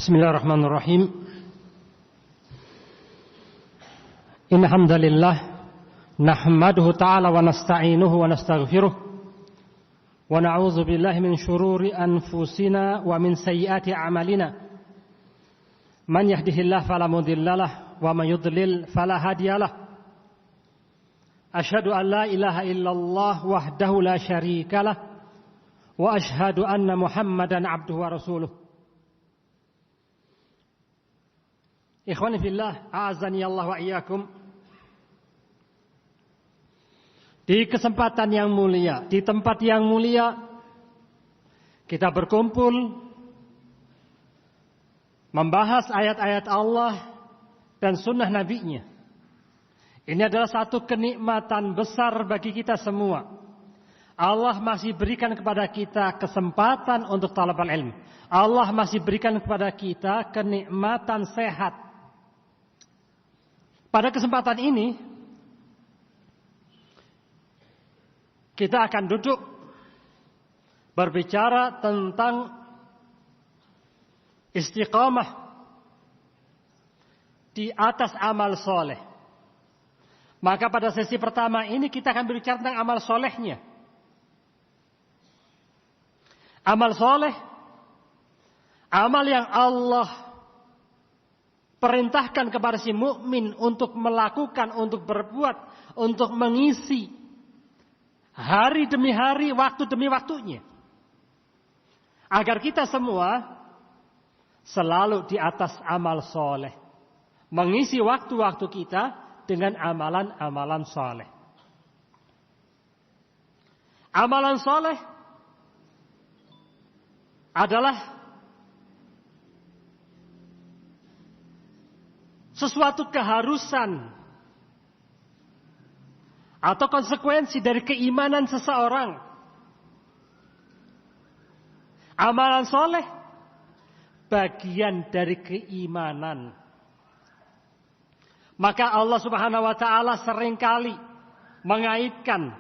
Bismillahirrahmanirrahim. Innal hamdalillah nahmaduhu ta'ala wa nasta'inuhu wa nastaghfiruh wa na'udzu billahi min shururi anfusina wa min sayyiati a'malina. Man yahdihillahu fala mudhillalah wa man yudlil fala hadiyalah. Asyhadu an la ilaha illallah wahdahu la syarikalah wa asyhadu anna Muhammadan abduhu wa rasuluh. Ikhwani fillah, a'azani Allah wa iyyakum. Di kesempatan yang mulia, di tempat yang mulia, kita berkumpul membahas ayat-ayat Allah dan sunnah Nabi-Nya. Ini adalah satu kenikmatan besar bagi kita semua. Allah masih berikan kepada kita kesempatan untuk talabul ilm. Allah masih berikan kepada kita kenikmatan sehat. Pada kesempatan ini, kita akan duduk berbicara tentang istiqamah di atas amal soleh. Maka pada sesi pertama ini kita akan berbicara tentang amal solehnya. Amal soleh, amal yang Allah perintahkan kepada si mukmin untuk melakukan, untuk berbuat, untuk mengisi hari demi hari, waktu demi waktunya. Agar kita semua selalu di atas amal soleh. Mengisi waktu-waktu kita dengan amalan-amalan soleh. Amalan soleh adalah sesuatu keharusan atau konsekuensi dari keimanan seseorang. Amalan soleh bagian dari keimanan. Maka Allah Subhanahu wa ta'ala seringkali mengaitkan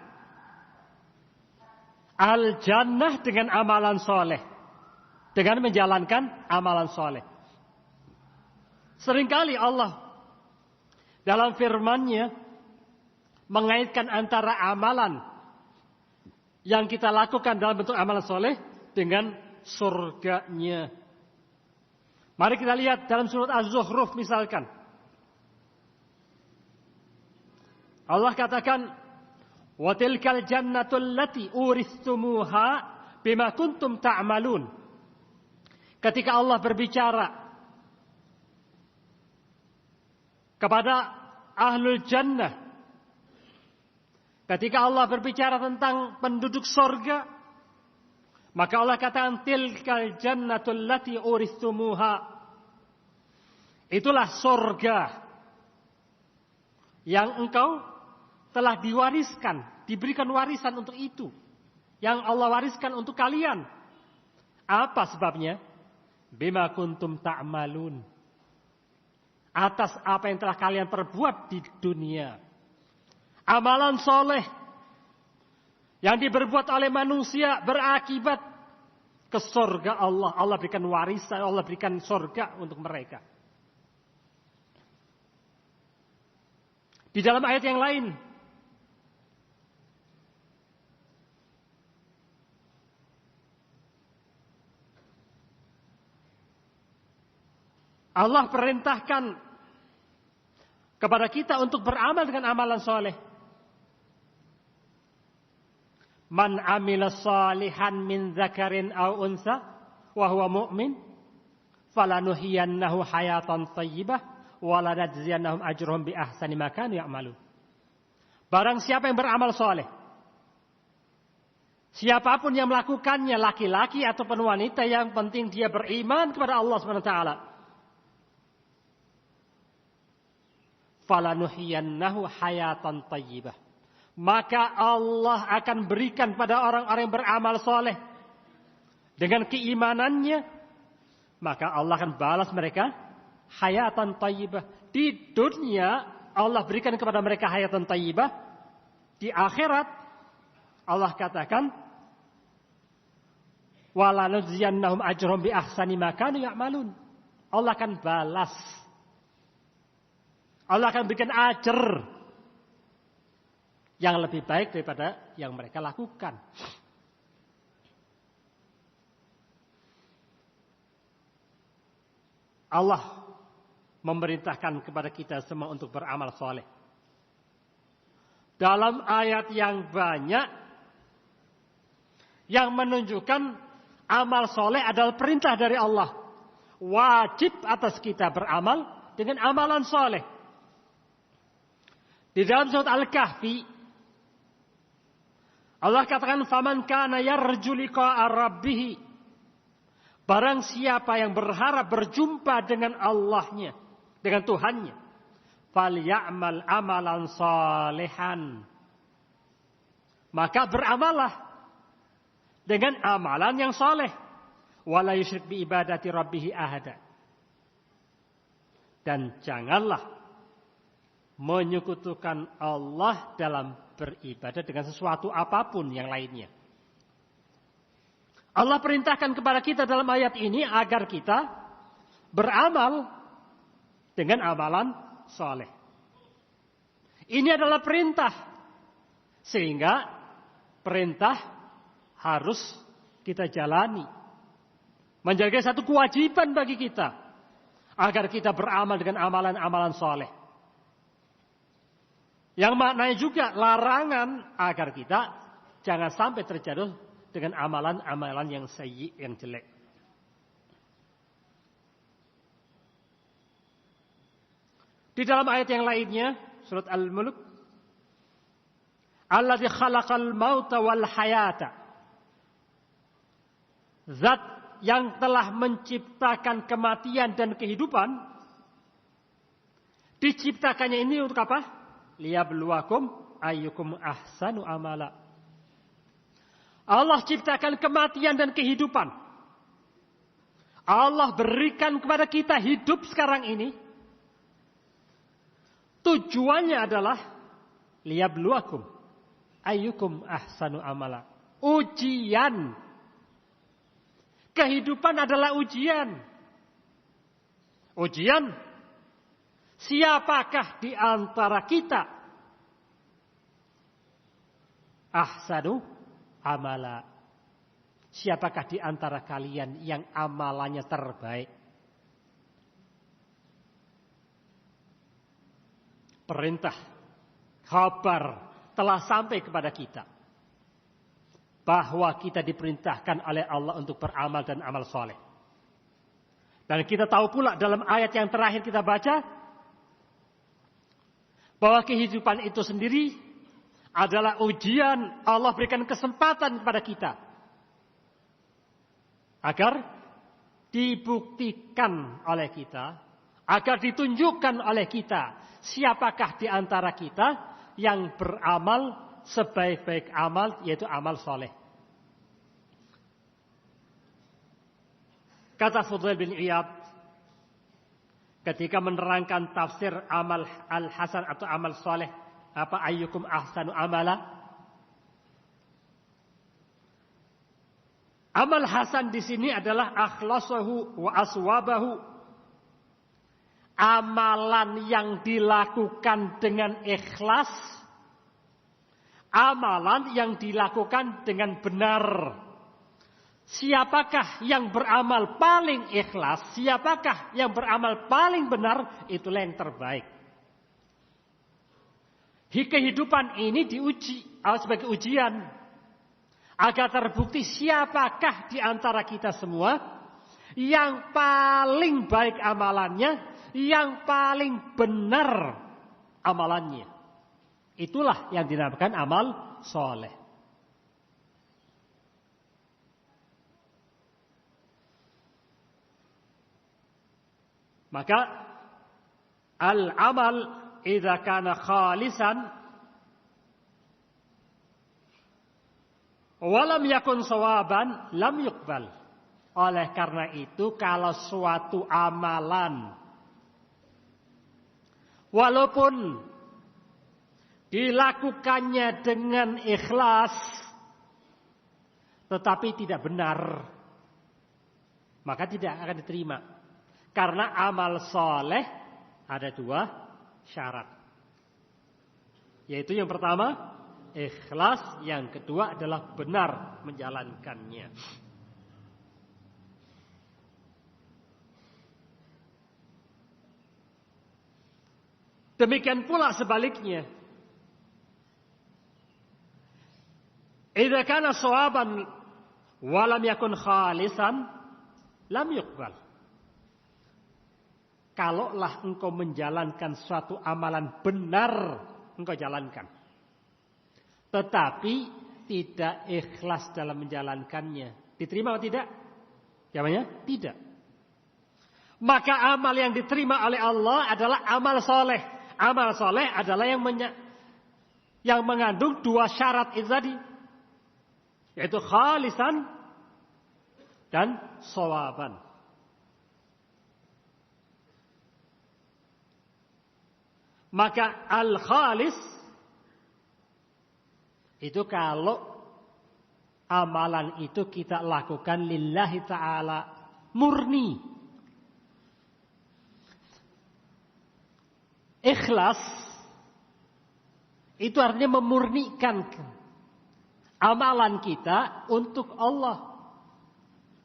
al-jannah dengan amalan soleh, dengan menjalankan amalan soleh. Seringkali Allah dalam firman-Nya mengaitkan antara amalan yang kita lakukan dalam bentuk amalan soleh dengan surganya. Mari kita lihat dalam surat Az-Zukhruf misalkan. Allah katakan, "Wa tilkal jannatul lati uristumuha bima kuntum ta'malun." Ketika Allah berbicara kepada ahlul jannah, ketika Allah berbicara tentang penduduk sorga, maka Allah katakan tilkal jannatul lati uristumuha. Itulah sorga yang engkau telah diwariskan, diberikan warisan untuk itu, yang Allah wariskan untuk kalian. Apa sebabnya? Bima kuntum ta'malun. Atas apa yang telah kalian perbuat di dunia. Amalan soleh yang diperbuat oleh manusia berakibat ke surga Allah. Allah berikan warisan, Allah berikan surga untuk mereka. Di dalam ayat yang lain, Allah perintahkan kepada kita untuk beramal dengan amalan soleh. Man amila salihan min dzakarin aw unsa wa huwa mu'min falanuhyiyannahu hayatan thayyibah wa lanajziyannahum ajrahum bi ahsani ma kanu ya'malun. Barang siapa yang beramal soleh, siapapun yang melakukannya, laki-laki ataupun wanita, yang penting dia beriman kepada Allah Subhanahu wa taala. Falanuhyiyannahu hayatan thayyibah. Maka Allah akan berikan pada orang-orang yang beramal soleh dengan keimanannya, maka Allah akan balas mereka hayatan thayyibah. Di dunia Allah berikan kepada mereka hayatan thayyibah. Di akhirat Allah katakan walanajziyannahum ajrahum bi ahsani ma kanu ya'malun. Allah akan balas. Allah akan berikan ajar yang lebih baik daripada yang mereka lakukan. Allah memerintahkan kepada kita semua untuk beramal soleh. Dalam ayat yang banyak yang menunjukkan amal soleh adalah perintah dari Allah. Wajib atas kita beramal dengan amalan soleh. Di dalam surat Al-Kahfi, Allah katakan, "Faman kana yarju liqa'a rabbih." Barang siapa yang berharap berjumpa dengan Allahnya, dengan Tuhannya, falyamal amalan salihan. Maka beramallah dengan amalan yang saleh. Wala yusyrik bi ibadati rabbih ahada. Dan janganlah menyekutukan Allah dalam beribadah dengan sesuatu apapun yang lainnya. Allah perintahkan kepada kita dalam ayat ini agar kita beramal dengan amalan saleh. Ini adalah perintah. Sehingga perintah harus kita jalani. Menjadi satu kewajiban bagi kita agar kita beramal dengan amalan-amalan saleh. Yang maknanya juga larangan agar kita jangan sampai terjatuh dengan amalan-amalan yang sayyi, yang jelek. Di dalam ayat yang lainnya, surat Al-Mulk, Alladzi khalaqal mauta wal hayata. Zat yang telah menciptakan kematian dan kehidupan. Diciptakannya ini untuk apa? Liyabluwakum ayyukum ahsanu amala. Allah ciptakan kematian dan kehidupan. Allah berikan kepada kita hidup sekarang ini. Tujuannya adalah liyabluwakum ayyukum ahsanu amala. Ujian. Kehidupan adalah ujian. Ujian. Siapakah di antara kita ahsanu amala? Siapakah di antara kalian yang amalannya terbaik? Perintah, kabar telah sampai kepada kita bahwa kita diperintahkan oleh Allah untuk beramal dan amal soleh. Dan kita tahu pula dalam ayat yang terakhir kita baca bahwa kehidupan itu sendiri adalah ujian. Allah berikan kesempatan kepada kita agar dibuktikan oleh kita, agar ditunjukkan oleh kita siapakah di antara kita yang beramal sebaik-baik amal, yaitu amal soleh. Kata Fudail bin Iyad ketika menerangkan tafsir amal al-hasan atau amal soleh, apa ayyukum ahsanu amala? Amal hasan di sini adalah akhlasahu wa aswabahu. Amalan yang dilakukan dengan ikhlas, amalan yang dilakukan dengan benar. Siapakah yang beramal paling ikhlas, siapakah yang beramal paling benar, itulah yang terbaik. Kehidupan ini diuji sebagai ujian agar terbukti siapakah di antara kita semua yang paling baik amalannya, yang paling benar amalannya. Itulah yang dinamakan amal soleh. Maka al-amal idza kana khalisan walam yakun sawaban lam yuqbal. Oleh karena itu kalau suatu amalan walaupun dilakukannya dengan ikhlas tetapi tidak benar, maka tidak akan diterima. Karena amal soleh ada 2 syarat. Yaitu yang pertama, ikhlas. Yang kedua adalah benar menjalankannya. Demikian pula sebaliknya. Idza kana shawaban wa lam yakun khalisan lam yuqbal. Kalaulah engkau menjalankan suatu amalan benar, engkau jalankan. Tetapi tidak ikhlas dalam menjalankannya. Diterima atau tidak? Jawabannya tidak. Maka amal yang diterima oleh Allah adalah amal soleh. Amal soleh adalah yang mengandung 2 syarat itu tadi. Yaitu khalisan dan shawaban. Maka al-khalis itu kalau amalan itu kita lakukan lillahi ta'ala murni. Ikhlas itu artinya memurnikan amalan kita untuk Allah.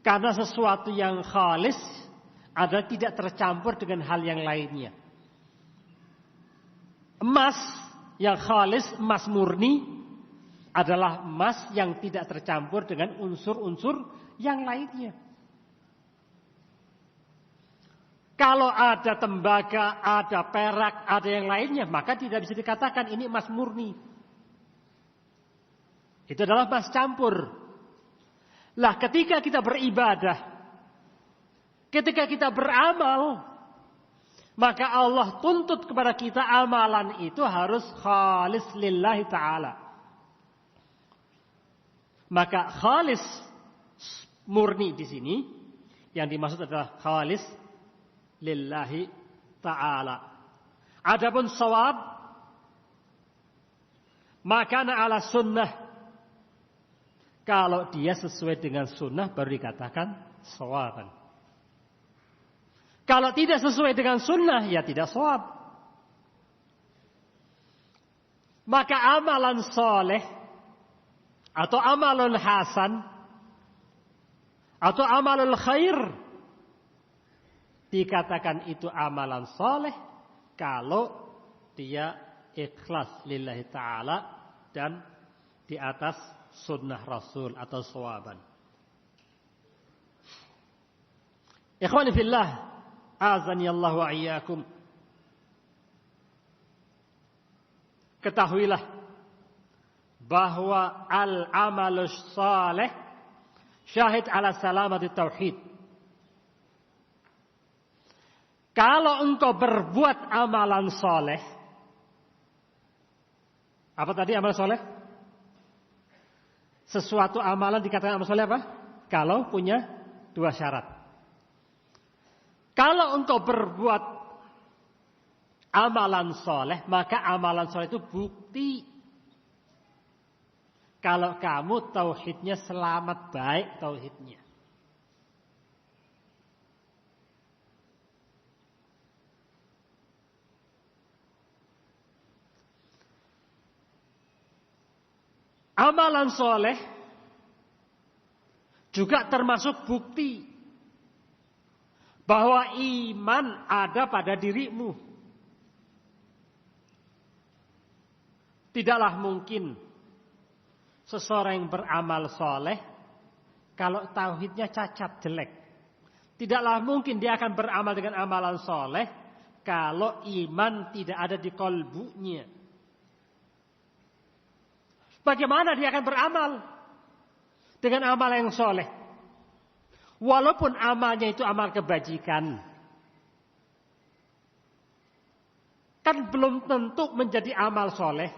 Karena sesuatu yang khalis adalah tidak tercampur dengan hal yang lainnya. Emas yang khalis, emas murni adalah emas yang tidak tercampur dengan unsur-unsur yang lainnya. Kalau ada tembaga, ada perak, ada yang lainnya, maka tidak bisa dikatakan ini emas murni. Itu adalah emas campur. Lah ketika kita beribadah, ketika kita beramal, maka Allah tuntut kepada kita amalan itu harus khalis lillahi ta'ala. Maka khalis murni di sini, yang dimaksud adalah khalis lillahi ta'ala. Adapun shawab, makana ala sunnah. Kalau dia sesuai dengan sunnah baru dikatakan shawaban. Kalau tidak sesuai dengan sunnah ya tidak shawab. Maka amalan soleh atau amalul hasan atau amalul khair dikatakan itu amalan soleh kalau dia ikhlas lillahi ta'ala dan di atas sunnah Rasul atau shawaban. Ikhwani fillah, azani Allah wa iyyakum. Ketahuilah bahwa al-amalus salih syahid ala salamati tauhid. Kalau engkau berbuat amalan soleh, apa tadi amalan soleh? Sesuatu amalan dikatakan amalan soleh apa? Kalau punya 2 syarat. Kalau engkau berbuat amalan soleh, maka amalan soleh itu bukti kalau kamu tauhidnya selamat, baik tauhidnya. Amalan soleh juga termasuk bukti bahwa iman ada pada dirimu. Tidaklah mungkin seseorang yang beramal soleh kalau tauhidnya cacat, jelek. Tidaklah mungkin dia akan beramal dengan amalan soleh kalau iman tidak ada di kolbunya. Bagaimana dia akan beramal dengan amal yang soleh? Walaupun amalnya itu amal kebajikan, kan belum tentu menjadi amal soleh.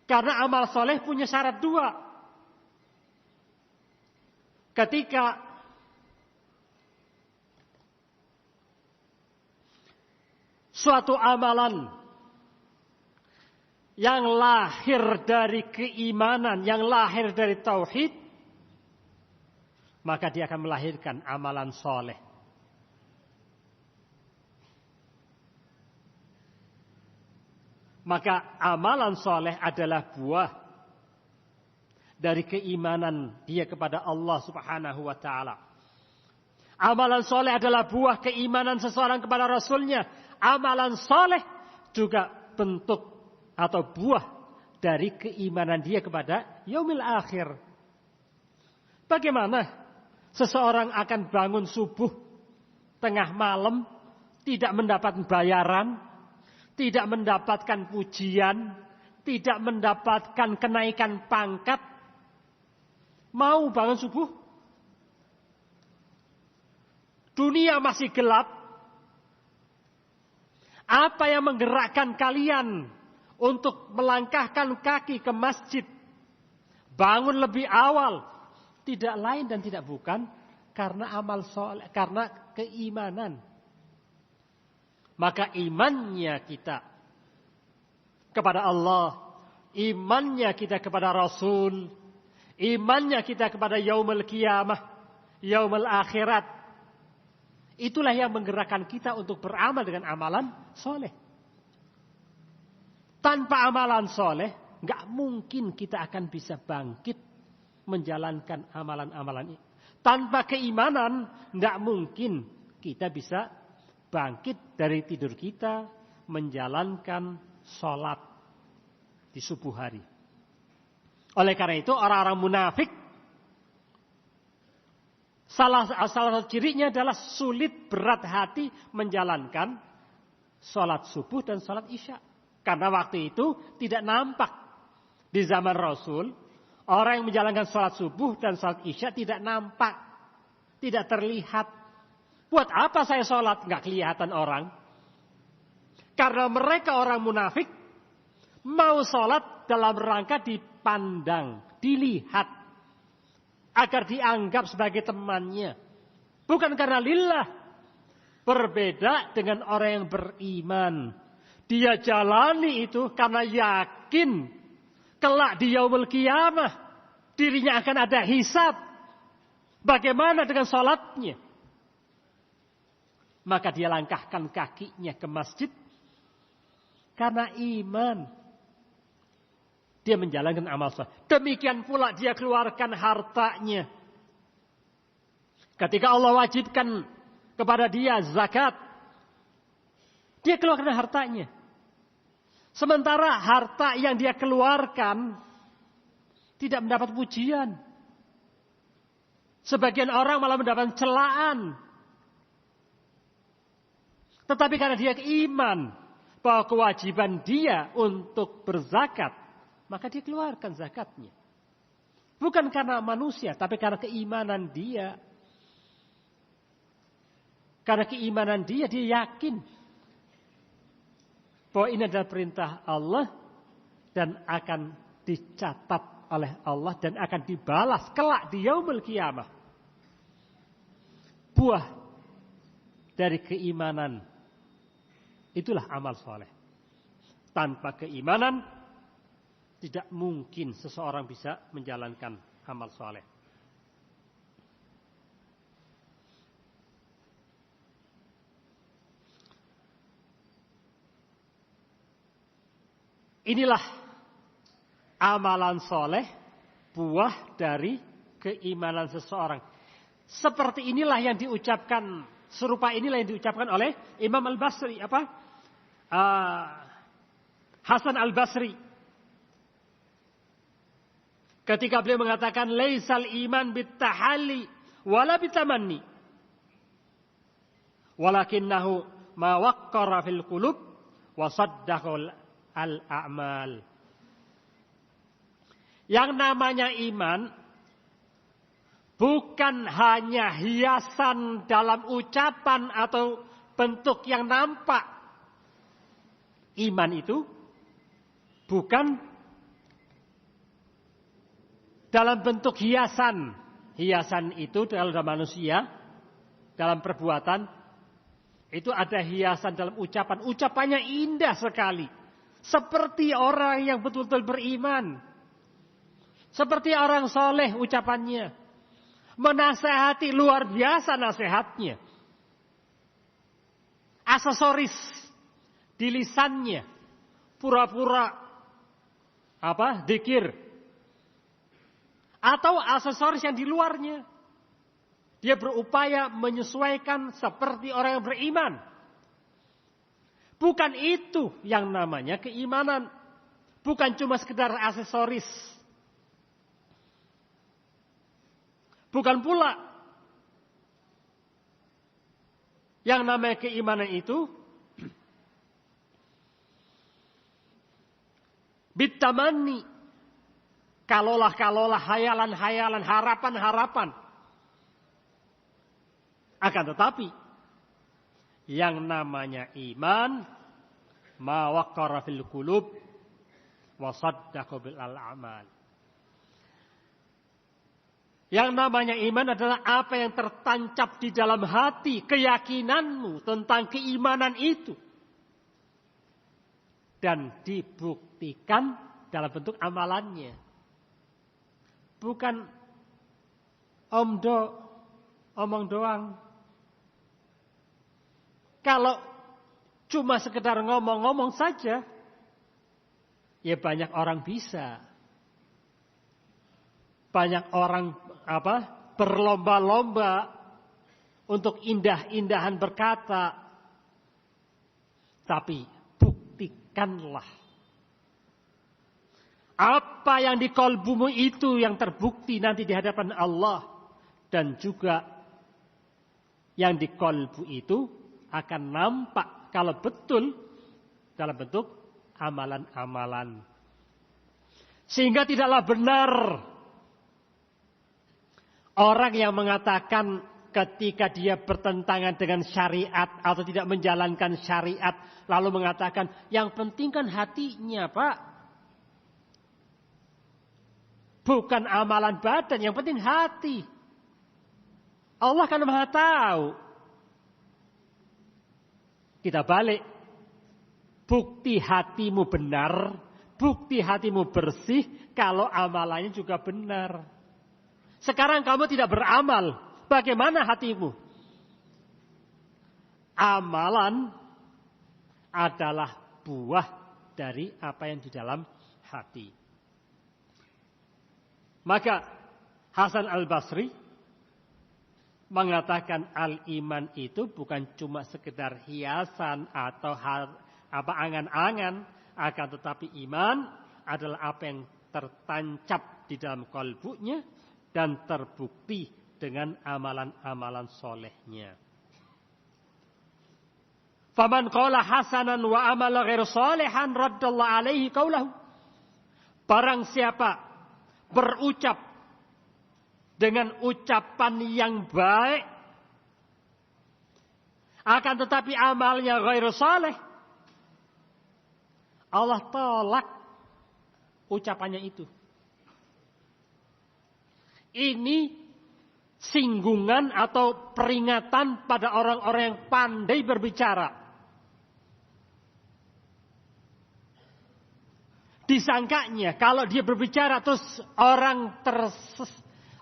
Karena amal soleh punya syarat 2. Ketika suatu amalan yang lahir dari keimanan, yang lahir dari tauhid, maka dia akan melahirkan amalan soleh. Maka amalan soleh adalah buah dari keimanan dia kepada Allah Subhanahu wa ta'ala. Amalan soleh adalah buah keimanan seseorang kepada Rasulnya. Amalan soleh juga bentuk atau buah dari keimanan dia kepada yaumil akhir. Bagaimana seseorang akan bangun subuh tengah malam tidak mendapat bayaran, tidak mendapatkan pujian, tidak mendapatkan kenaikan pangkat, mau bangun subuh? Dunia masih gelap. Apa yang menggerakkan kalian untuk melangkahkan kaki ke masjid, bangun lebih awal? Tidak lain dan tidak bukan karena amal soleh, karena keimanan. Maka imannya kita kepada Allah, imannya kita kepada Rasul, imannya kita kepada yaumul qiyamah, yaumul akhirat, itulah yang menggerakkan kita untuk beramal dengan amalan soleh. Tanpa amalan soleh, gak mungkin kita akan bisa bangkit menjalankan amalan-amalan ini. Tanpa keimanan, gak mungkin kita bisa bangkit dari tidur kita menjalankan sholat di subuh hari. Oleh karena itu orang-orang munafik salah satu cirinya adalah sulit, berat hati menjalankan sholat subuh dan sholat isya. Karena waktu itu tidak nampak di zaman Rasul orang yang menjalankan sholat subuh dan sholat isya tidak nampak, tidak terlihat. Buat apa saya sholat? Nggak kelihatan orang. Karena mereka orang munafik mau sholat dalam rangka dipandang, dilihat, agar dianggap sebagai temannya. Bukan karena lillah. Berbeda dengan orang yang beriman. Dia jalani itu karena yakin kelak di yaumul qiyamah dirinya akan ada hisab. Bagaimana dengan sholatnya? Maka dia langkahkan kakinya ke masjid karena iman. Dia menjalankan amal soleh. Demikian pula dia keluarkan hartanya. Ketika Allah wajibkan kepada dia zakat, dia keluarkan hartanya. Sementara harta yang dia keluarkan tidak mendapat pujian. Sebagian orang malah mendapat celaan. Tetapi karena dia iman bahwa kewajiban dia untuk berzakat, maka dia keluarkan zakatnya. Bukan karena manusia, tapi karena keimanan dia. Karena keimanan dia, dia yakin bahwa ini adalah perintah Allah dan akan dicatat oleh Allah dan akan dibalas kelak di yaumul qiyamah. Buah dari keimanan, itulah amal soleh. Tanpa keimanan, tidak mungkin seseorang bisa menjalankan amal soleh. Inilah amalan soleh, buah dari keimanan seseorang. Seperti inilah yang diucapkan, serupa inilah yang diucapkan oleh Imam Al-Basri, Hasan Al-Basri. Ketika beliau mengatakan laisal iman bitahalli wala bitamanni walakinnahu ma waqqara fil qulub wa saddaqal al-a'mal. Yang namanya iman bukan hanya hiasan dalam ucapan atau bentuk yang nampak. Iman itu bukan dalam bentuk hiasan. Hiasan itu dalam manusia, dalam perbuatan, itu ada hiasan dalam ucapan. Ucapannya indah sekali. Seperti orang yang betul-betul beriman. Seperti orang soleh ucapannya. Menasehati luar biasa nasihatnya. Aksesoris di lisannya, pura-pura dzikir. Atau aksesoris yang di luarnya. Dia berupaya menyesuaikan seperti orang yang beriman. Bukan itu yang namanya keimanan. Bukan cuma sekedar aksesoris. Bukan pula yang namanya keimanan itu bitamani, kalolah hayalan-hayalan, harapan-harapan. Akan tetapi yang namanya iman ma waqara fil qulub wa saddaqa bil amal. Yang namanya iman adalah apa yang tertancap di dalam hati, keyakinanmu tentang keimanan itu. Dan dibuktikan dalam bentuk amalannya. Bukan omong doang. Kalau cuma sekedar ngomong-ngomong saja, ya banyak orang bisa. Banyak orang berlomba-lomba untuk indah-indahan berkata. Tapi buktikanlah. Apa yang di kalbumu itu yang terbukti nanti di hadapan Allah. Dan juga yang di kalbu itu akan nampak kalau betul dalam bentuk amalan-amalan. Sehingga tidaklah benar orang yang mengatakan ketika dia bertentangan dengan syariat atau tidak menjalankan syariat lalu mengatakan yang penting kan hatinya, Pak. Bukan amalan badan, yang penting hati. Allah kan Maha tahu. Kita balik. Bukti hatimu benar, bukti hatimu bersih kalau amalannya juga benar. Sekarang kamu tidak beramal, bagaimana hatimu? Amalan adalah buah dari apa yang di dalam hati. Maka Hasan Al-Basri mengatakan al-iman itu bukan cuma sekedar hiasan atau angan-angan, akan tetapi iman adalah apa yang tertancap di dalam kalbunya dan terbukti dengan amalan-amalan solehnya. Faman qala hasanan wa amala ghairu salihan raddallahu alaihi qaulahu. Barang siapa berucap dengan ucapan yang baik, akan tetapi amalnya ghairu saleh, Allah tolak ucapannya itu. Ini singgungan atau peringatan pada orang-orang yang pandai berbicara. Disangkanya kalau dia berbicara terus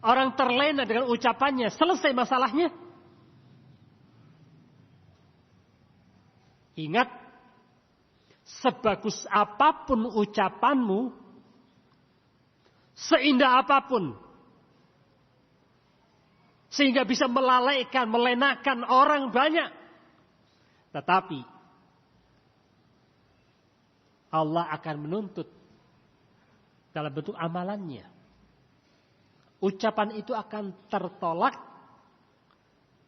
orang terlena dengan ucapannya, selesai masalahnya. Ingat, sebagus apapun ucapanmu, seindah apapun, sehingga bisa melalaikan, melenakan orang banyak, tetapi Allah akan menuntut dalam bentuk amalannya. Ucapan itu akan tertolak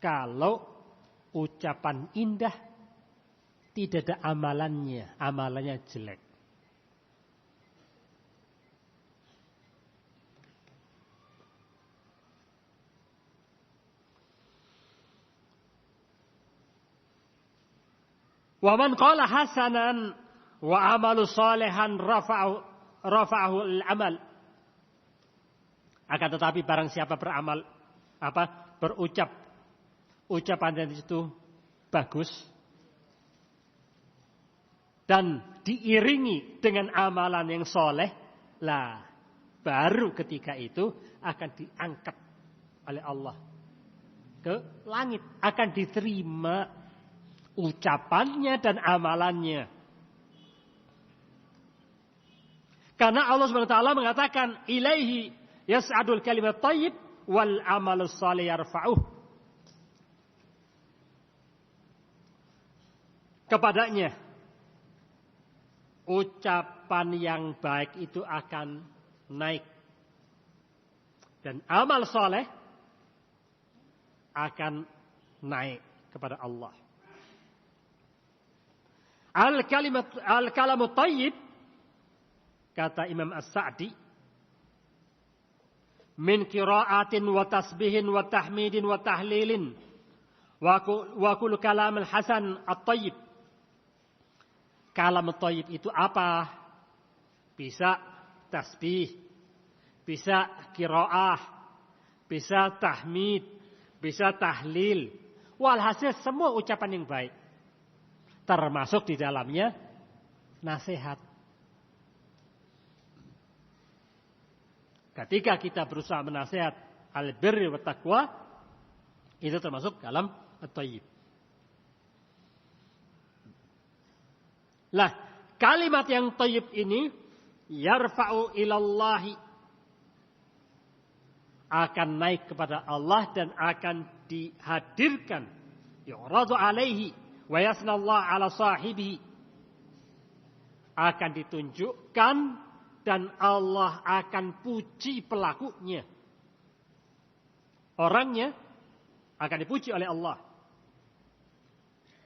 kalau ucapan indah tidak ada amalannya, amalannya jelek. Wa man qala hasanan wa amalu salihan rafa'ahu al-amal. Akan tetapi barang siapa beramal berucap ucapan itu bagus dan diiringi dengan amalan yang soleh, lah baru ketika itu akan diangkat oleh Allah ke langit, akan diterima ucapannya dan amalannya. Karena Allah Subhanahu wa taala mengatakan ilaihi yas'adul kalimat thayyib wal amalus shalih yarfa'uh. Kepadanya ucapan yang baik itu akan naik dan amal soleh akan naik kepada Allah. Al-kalamut thayyib, kata Imam As-Sa'di, min qira'atin wa tasbihin wa tahmidin wa tahlilin wa kullu kalamil hasan at-thayyib. Kalam thayyib itu apa? Bisa tasbih, bisa qiraah, bisa tahmid, bisa tahlil. Walhasil semua ucapan yang baik. Termasuk di dalamnya nasihat. Ketika kita berusaha menasihat al-birri wa taqwa, itu termasuk kalam at-thayyib. Lah, kalimat yang thayyib ini yarfa'u ilallahi, akan naik kepada Allah dan akan dihadirkan, yu'radu alaihi wa yasnallahu ala sahibihi, akan ditunjukkan dan Allah akan puji pelakunya. Orangnya akan dipuji oleh Allah.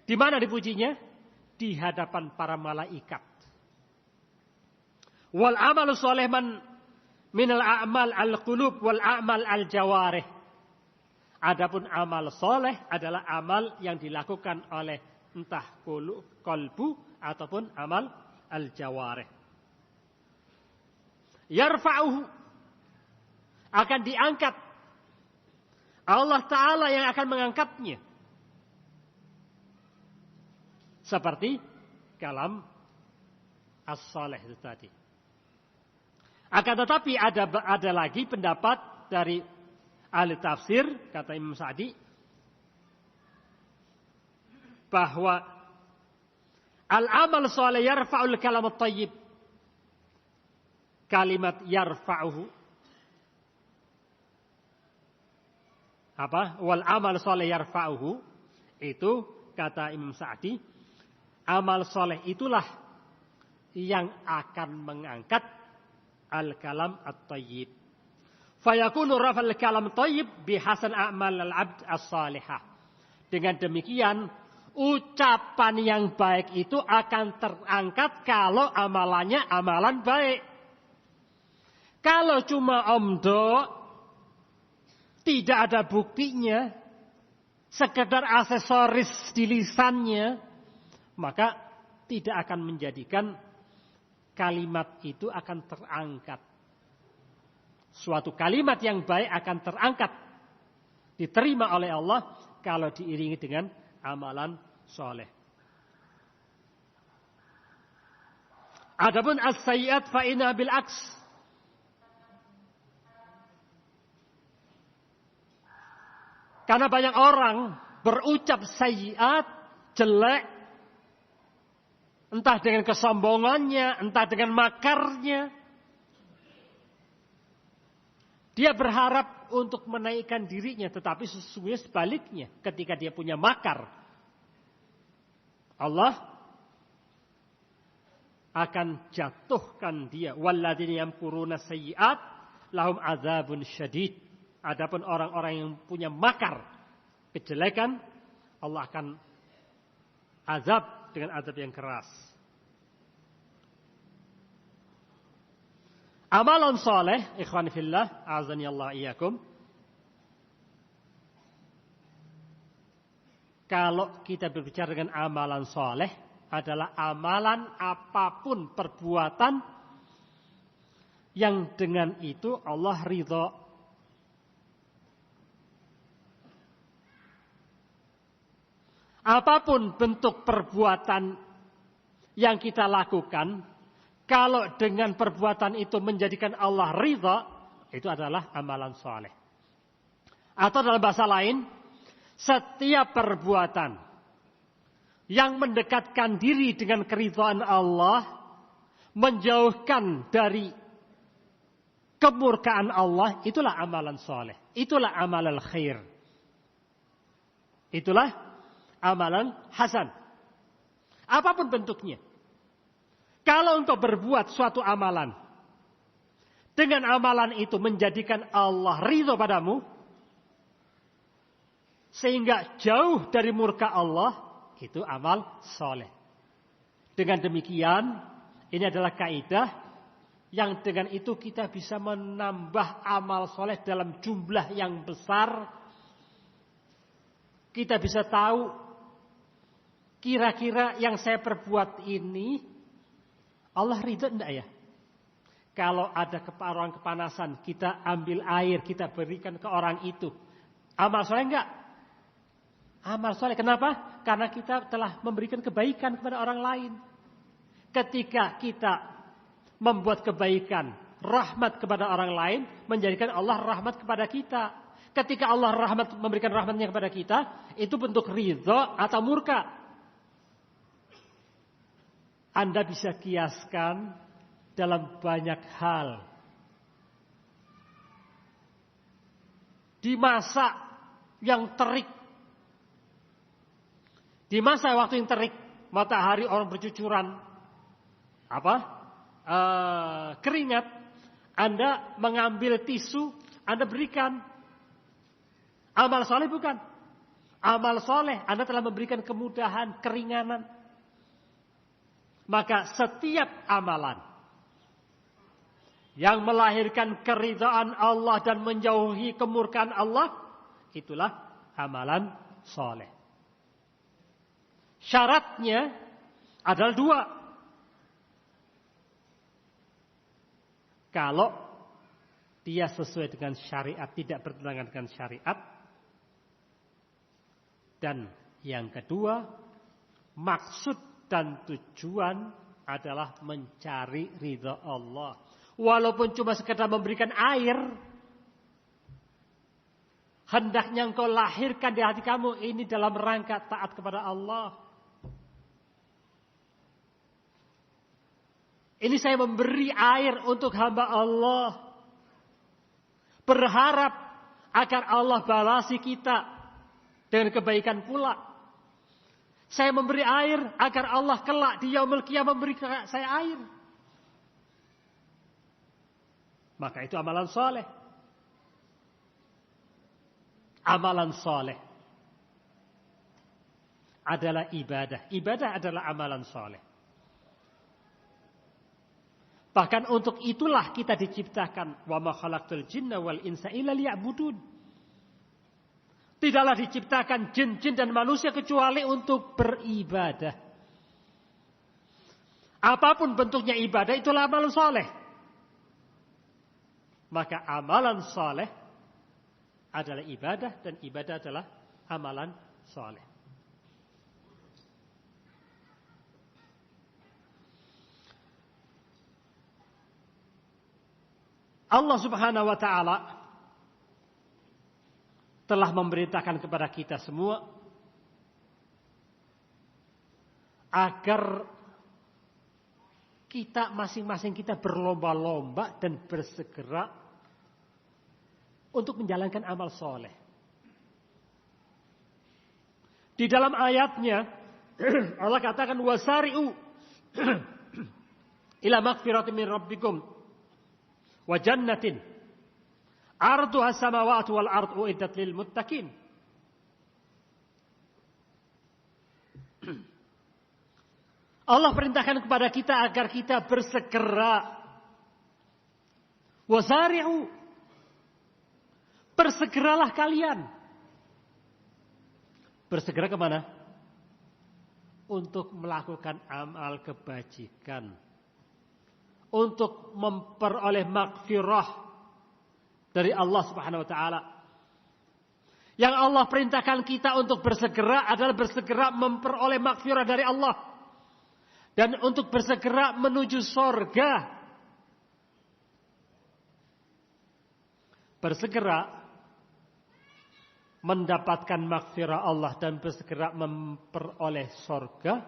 Di mana dipujinya? Di hadapan para malaikat. Wal amalu sholih minal a'mal al-qulub wal a'mal al-jawarih. Adapun amal soleh adalah amal yang dilakukan oleh entah kolbu ataupun amal al-jawarih. Yarfa'uhu, akan diangkat. Allah Ta'ala yang akan mengangkatnya. Seperti kalam as-salih itu tadi. Akan tetapi ada lagi pendapat dari ahli tafsir, kata Imam Sa'di, bahwa al-amal salih yarfa'ul kalam at-thayyib. Kalimat yarfa'uhu, apa? Wal amal salih yarfa'uhu, itu kata Imam Sa'di, amal soleh itulah yang akan mengangkat al-kalam at-thayyib. Fayakunu rafa'al kalam thayyib bihasan a'mal al-'abd as-salihah. Dengan demikian, ucapan yang baik itu akan terangkat kalau amalannya amalan baik. Kalau cuma omdo, tidak ada buktinya, sekedar aksesoris di lisannya, maka tidak akan menjadikan kalimat itu akan terangkat. Suatu kalimat yang baik akan terangkat, diterima oleh Allah kalau diiringi dengan amalan soleh. Adapun as-sayyi'at fa inna bil aks. Karena banyak orang berucap sayyi'at, jelek, entah dengan kesombongannya, entah dengan makarnya. Dia berharap untuk menaikkan dirinya, tetapi sesungguhnya sebaliknya. Ketika dia punya makar, Allah akan jatuhkan dia. Walladzina yamkuruna sayyi'at lahum adzabun syadid. Adapun orang-orang yang punya makar kejelekan, Allah akan azab dengan azab yang keras. Amalan soleh, ikhwan fillah, azani Allah iyyakum. Kalau kita berbicara dengan amalan soleh, adalah amalan apapun perbuatan yang dengan itu Allah ridha. Apapun bentuk perbuatan yang kita lakukan, kalau dengan perbuatan itu menjadikan Allah ridha, itu adalah amalan soleh. Atau dalam bahasa lain, setiap perbuatan yang mendekatkan diri dengan keridhaan Allah, menjauhkan dari kemurkaan Allah, itulah amalan soleh. Itulah amalan khair. Itulah amalan hasan. Apapun bentuknya. Kalau untuk berbuat suatu amalan, dengan amalan itu menjadikan Allah ridho padamu, sehingga jauh dari murka Allah, itu amal soleh. Dengan demikian, ini adalah kaidah yang dengan itu kita bisa menambah amal soleh dalam jumlah yang besar. Kita bisa tahu, kira-kira yang saya perbuat ini, Allah ridho enggak ya? Kalau ada orang kepanasan, kita ambil air, kita berikan ke orang itu. Amal soleh enggak? Amal soleh. Kenapa? Karena kita telah memberikan kebaikan kepada orang lain. Ketika kita membuat kebaikan, rahmat kepada orang lain, menjadikan Allah rahmat kepada kita. Ketika Allah memberikan rahmatnya kepada kita, itu bentuk ridho atau murka. Anda bisa kiaskan dalam banyak hal. Di masa yang terik, di masa waktu yang terik, matahari orang bercucuran, keringat, Anda mengambil tisu, Anda berikan. Amal soleh bukan? Amal soleh, Anda telah memberikan kemudahan, keringanan. Maka setiap amalan yang melahirkan keridhaan Allah dan menjauhi kemurkaan Allah, itulah amalan soleh. Syaratnya adalah dua. Kalau dia sesuai dengan syariat, tidak bertentangan dengan syariat. Dan yang kedua, maksud dan tujuan adalah mencari ridha Allah. Walaupun cuma sekedar memberikan air, hendaknya engkau lahirkan di hati kamu ini dalam rangka taat kepada Allah. Ini saya memberi air untuk hamba Allah, berharap agar Allah balasi kita dengan kebaikan pula. Saya memberi air agar Allah kelak di yaumul qiyamah memberi saya air. Maka itu amalan soleh. Amalan soleh adalah ibadah. Ibadah adalah amalan soleh. Bahkan untuk itulah kita diciptakan. Wa ma khalaqtul jinna wal insa illa liya'budun. Tidaklah diciptakan jin-jin dan manusia kecuali untuk beribadah. Apapun bentuknya ibadah, itulah amalan soleh. Maka amalan soleh adalah ibadah, dan ibadah adalah amalan soleh. Allah Subhanahu wa ta'ala telah memerintahkan kepada kita semua agar kita masing-masing kita berlomba-lomba dan bersegera untuk menjalankan amal soleh. Di dalam ayatnya Allah katakan wasari'u ila magfiratin min rabbikum wa jannatin arduha samawati wal ardu uiddat lil muttaqin. Allah perintahkan kepada kita agar kita bersegera. Wasari'u, bersegeralah kalian. Bersegera kemana? Untuk melakukan amal kebajikan, untuk memperoleh maghfirah dari Allah Subhanahu wa ta'ala. Yang Allah perintahkan kita untuk bersegera adalah bersegera memperoleh maghfirah dari Allah. Dan untuk bersegera menuju sorga. Bersegera mendapatkan maghfirah Allah dan bersegera memperoleh surga,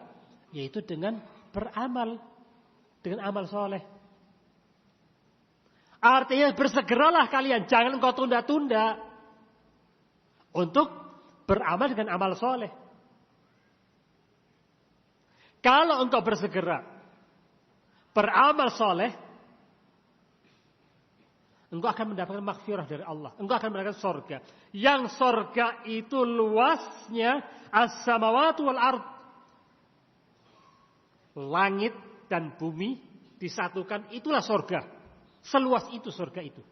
yaitu dengan beramal, dengan amal soleh. Artinya bersegeralah kalian, jangan engkau tunda-tunda untuk beramal dengan amal soleh. Kalau engkau bersegera beramal soleh, engkau akan mendapatkan maghfirah dari Allah. Engkau akan mendapatkan surga. Yang surga itu luasnya as-samawati wal ard. Langit dan bumi disatukan, itulah surga. Seluas itu surga itu.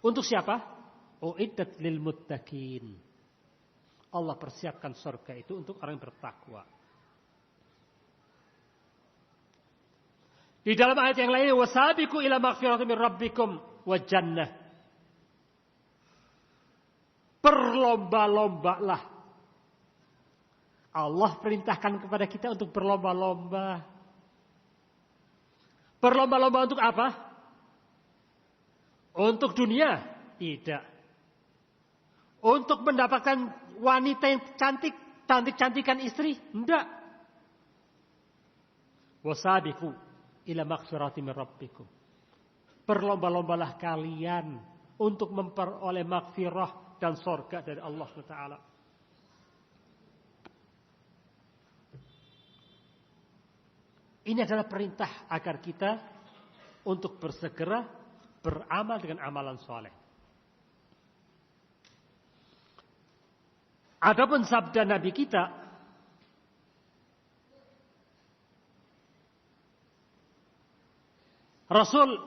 Untuk siapa? Uiddat lil muttaqin. Allah persiapkan surga itu untuk orang yang bertakwa. Di dalam ayat yang lain, wasabiqu ila maghfiratin min rabbikum wa jannah. Berlomba-lombalah. Allah perintahkan kepada kita untuk berlomba-lomba. Berlomba-lomba untuk apa? Untuk dunia? Tidak. Untuk mendapatkan wanita yang cantik, cantik-cantikan istri? Tidak. Wasabiqu ila maghfirati min rabbikum. Berlomba-lombalah kalian untuk memperoleh maghfirah dan surga dari Allah Taala. Ini adalah perintah agar kita untuk bersegera beramal dengan amalan soleh. Adapun sabda Nabi kita, Rasul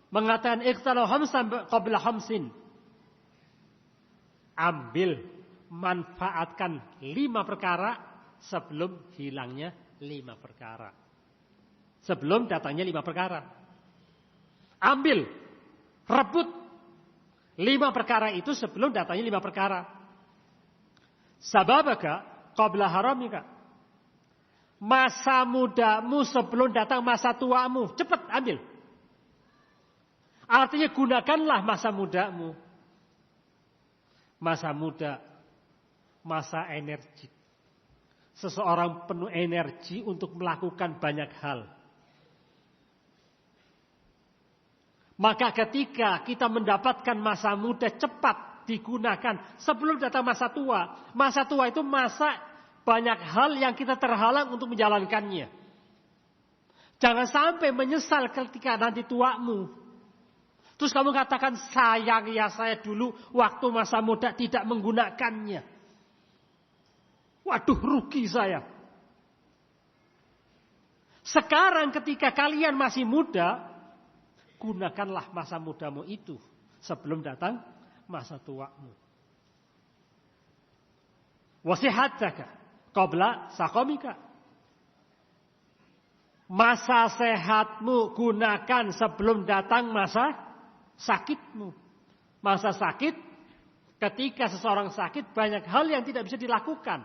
mengatakan iqtalu khamsan qabla khamsin. Ambil, manfaatkan 5 perkara sebelum hilangnya 5 perkara. Sebelum datangnya 5 perkara. Ambil, rebut 5 perkara itu sebelum datangnya 5 perkara. Sababaka qabla haramika. Masa mudamu sebelum datang masa tuamu. Cepat ambil. Artinya gunakanlah masa mudamu. Masa muda, masa energi. Seseorang penuh energi untuk melakukan banyak hal. Maka ketika kita mendapatkan masa muda, cepat digunakan sebelum datang masa tua. Masa tua itu masa banyak hal yang kita terhalang untuk menjalankannya. Jangan sampai menyesal ketika nanti tuamu. Terus kamu katakan, sayang ya saya dulu waktu masa muda tidak menggunakannya. Waduh, rugi saya. Sekarang ketika kalian masih muda, gunakanlah masa mudamu itu sebelum datang masa tuamu. Wasihataka qabla saqamika. Masa sehatmu gunakan sebelum datang masa sakitmu. Masa sakit, ketika seseorang sakit banyak hal yang tidak bisa dilakukan.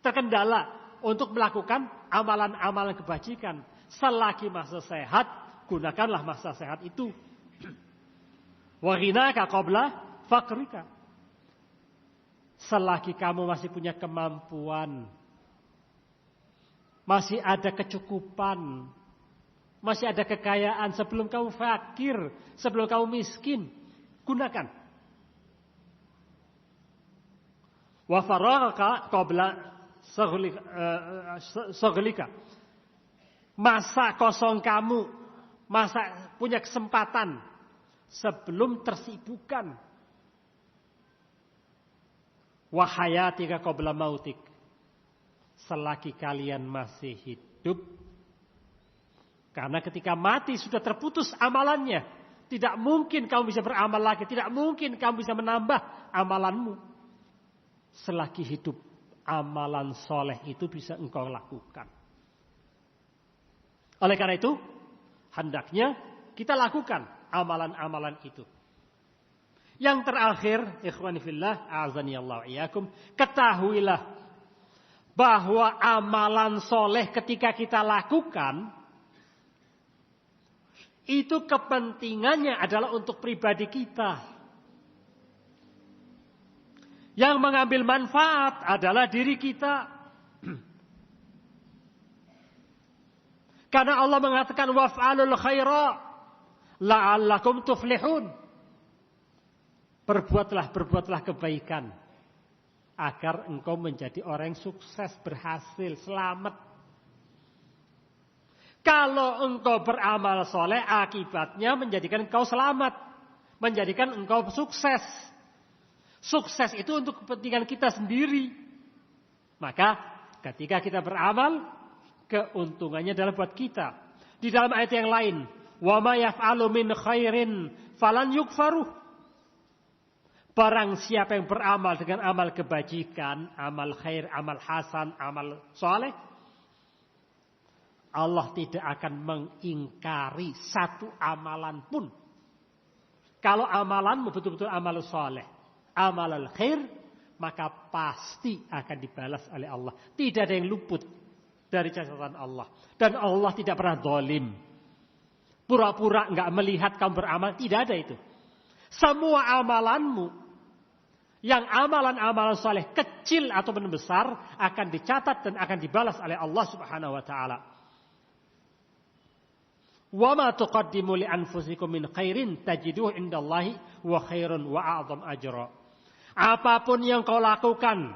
Terkendala untuk melakukan amalan-amalan kebajikan. Selagi masa sehat, gunakanlah masa sehat itu. Wa ghinaka qabla faqrika. Selagi kamu masih punya kemampuan, masih ada kecukupan, masih ada kekayaan sebelum kamu fakir, sebelum kamu miskin, gunakan. Wa faragaka qabla saghlika. Masa kosong kamu, masa punya kesempatan sebelum tersibukkan. Wa hayatika qabla mautik. Selagi kalian masih hidup. Karena ketika mati sudah terputus amalannya. Tidak mungkin kamu bisa beramal lagi. Tidak mungkin kamu bisa menambah amalanmu. Selagi hidup, amalan soleh itu bisa engkau lakukan. Oleh karena itu, hendaknya kita lakukan amalan-amalan itu. Yang terakhir, ikhwani fillah, a'azani Allah iyakum, ketahuilah bahwa amalan soleh ketika kita lakukan, Itu kepentingannya adalah untuk pribadi kita. Yang mengambil manfaat adalah diri kita. Karena Allah mengatakan waf'alul khaira la'allakum tuflihun. Berbuatlah kebaikan agar engkau menjadi orang yang sukses, berhasil, selamat. Kalau engkau beramal soleh, akibatnya menjadikan engkau selamat, menjadikan engkau sukses. Sukses itu untuk kepentingan kita sendiri. Maka ketika kita beramal, keuntungannya adalah buat kita. Di dalam ayat yang lain, wa ma yaf'alu min khairin falan yukfaruh. Barang siapa yang beramal dengan amal kebajikan, amal khair, amal hasan, amal soleh, Allah tidak akan mengingkari satu amalan pun. Kalau amalanmu betul-betul amal soleh, amal khair, maka pasti akan dibalas oleh Allah. Tidak ada yang luput dari catatan Allah. Dan Allah tidak pernah zalim. Pura-pura enggak melihat kamu beramal, tidak ada itu. Semua amalanmu, yang amalan-amalan soleh kecil atau besar, akan dicatat dan akan dibalas oleh Allah Subhanahu wa ta'ala. Wa ma tuqaddimu li anfusikum min khairin tajiduhu indallahi wa khairun wa a'zam ajra. Apapun yang kau lakukan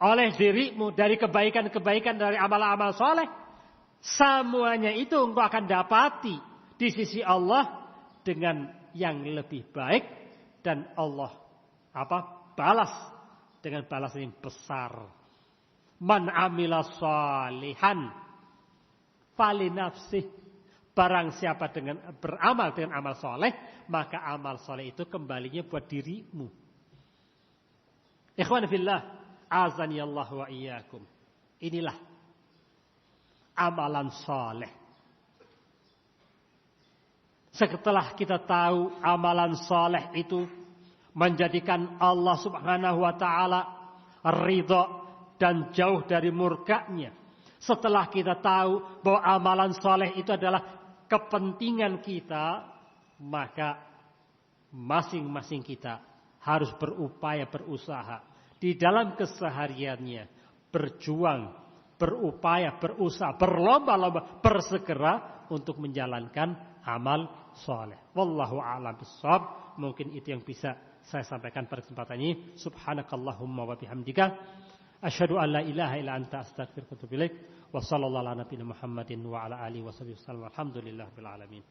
oleh dirimu dari kebaikan-kebaikan dari amal-amal soleh, semuanya itu engkau akan dapati di sisi Allah dengan yang lebih baik, dan Allah balas dengan balasan yang besar. Man amila shalihan fali nafsih. Barang siapa dengan beramal dengan amal soleh, maka amal soleh itu kembalinya buat dirimu. Ikhwan fillah, azani Allah wa iyyakum. Inilah amalan soleh. Setelah kita tahu amalan soleh itu menjadikan Allah Subhanahu wa ta'ala ridha dan jauh dari murkanya. Setelah kita tahu bahwa amalan soleh itu adalah kepentingan kita, maka masing-masing kita harus berupaya, berusaha di dalam kesehariannya, berjuang, berupaya, berusaha, berlomba-lomba, bersegera untuk menjalankan amal soleh. Wallahu a'lam bishawab. Mungkin itu yang bisa saya sampaikan pada kesempatan ini. Subhanakallahumma wa bihamdika asyhadu an la ilaha illa anta astaghfiruka wa atubu ilaik. Wa sallallahu ala nabiyina Muhammadin wa ala alihi washabihi wasallam. Alhamdulillahirabbil alamin.